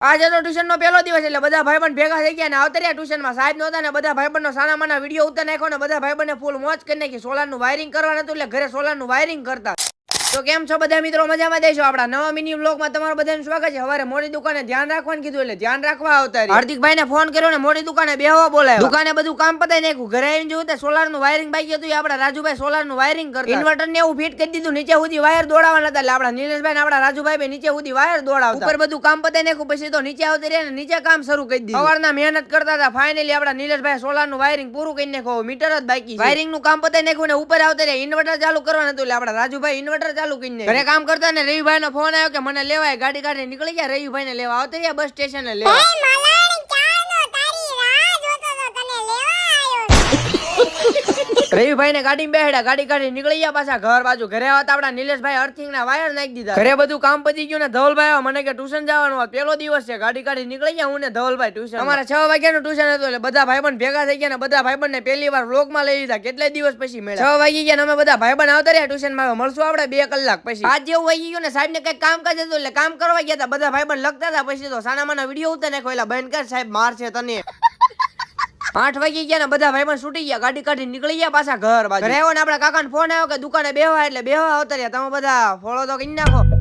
આજે તો ટ્યુશન નો પહેલો દિવસ એટલે બધા ભાઈબંધ ભેગા થઈ ગયા ને આવતર્યા ટ્યુશન માં સાહેબ નહોતા ને બધા ભાઈબંધનો સાના માના વિડીયો ઉતાર નાખ્યો ને બધા ભાઈબંધને ફૂલ મોજ કરી નાખી. સોલાર નું વાયરિંગ કરવાનું હતું એટલે ઘરે સોલાર નું વાયરિંગ કરતા. તો કેમ છો બધા મિત્રો? મજામાં દેશો. આપડા નવા મિની વ્લોગમાં તમારું બધાનું સ્વાગત છે. સવારે મોડી દુકાને ધ્યાન રાખવાનું કીધું એટલે ધ્યાન રાખવા આવતા રહ્યા. હાર્દિકભાઈ ને ફોન કર્યો ને મોડી દુકાને બેહવા બોલાવ્યા. દુકાને બધું કામ પતાઈ નાખ્યું. ઘરે આવીને જોયું તો સોલાર નું વાયરિંગ બાકી હતું. આપડા રાજુભાઈ સોલાર નું વાયરિંગ કરતા. ઇન્વર્ટર ને એવું ફિટ કરી દીધું. નીચે સુધી વાયર દોડાવવાના હતા એટલે આપડા નીલેશભાઈ ને આપડા રાજુભાઈ નીચે સુધી વાયર દોડાવતા. ઉપર બધું કામ પતાઈ નાખ્યું પછી તો નીચે આવતા રહ્યા ને નીચે કામ શરૂ કરી દીધું. સવારના મહેનત કરતા હતા. ફાઇનલી આપડા નીલેશભાઈ સોલાર નું વાયરિંગ પૂરું કરી નાખ્યું. મીટર જ બાકી. વાયરિંગ નું કામ પતાઈ નાખ્યું ને ઉપર આવતા રહ્યા. ઇન્વર્ટર ચાલુ કરવાનું હતું એટલે આપડા રાજુભાઈ ઇન્વર્ટર ચાલુ કરીને ઘરે કામ કરતા ને રવિભાઈ નો ફોન આવ્યો કે મને લેવાય. ગાડી કાઢી નીકળી ગયા. રવિભાઈ ને લેવા આવતા રહ્યા બસ સ્ટેશને લેવા. રવિભાઈ ને ગાડી બેહડ્યા. ગાડી કાઢી નીકળી ગયા પાછા ઘર બાજુ. ઘરે આવતા આપડા નીલેશભાઈ અર્થિંગ ના વાયર નાખી દીધા. ઘરે બધું કામ પતી ગયું ને ધવલભાઈ આવ્યા. મને કે ટ્યુશન જવાનું હતું. પેલો દિવસ છે. ગાડી કાઢી નીકળી ગયા હું ને ધવલભાઈ ટ્યુશન. અમારે 6 વાગ્યાનું ટ્યુશન હતું એટલે બધા ભાઈબંધ ભેગા થઈ ગયા ને બધા ભાઈબંધ ને પહેલી વાર વ્લોગ માં લઈ લીધા. કેટલા દિવસ પછી મળ્યા. 6 વાગી ગયા ને અમે બધા ભાઈબંધ આવતા રહ્યા ટ્યુશન માં. મળશું આપણે 2 કલાક પછી. આજ જેવું વાગી ગયું ને સાહેબ ને કઈક કામ કાજ હતું એટલે કામ કરવા ગયા હતા. બધા ભાઈબંધ લખતા હતા. પછી તો સાનામાના વિડીયો ઉતાર નાખ્યો. એટલે બંધ કર સાહેબ મારશે તને. 8 વાગી ગયા ને બધા ભાઈબંધ છૂટી ગયા. ગાડી કાઢી નીકળી ગયા પાછા ઘર બાજુ. ઘરે આવ્યો ને આપડા કાકા ને ફોન આવ્યો કે દુકાને બેહવા એટલે બેહવા આવતા રહ્યા. તમે બધા ફોલો તો કરી નાખો.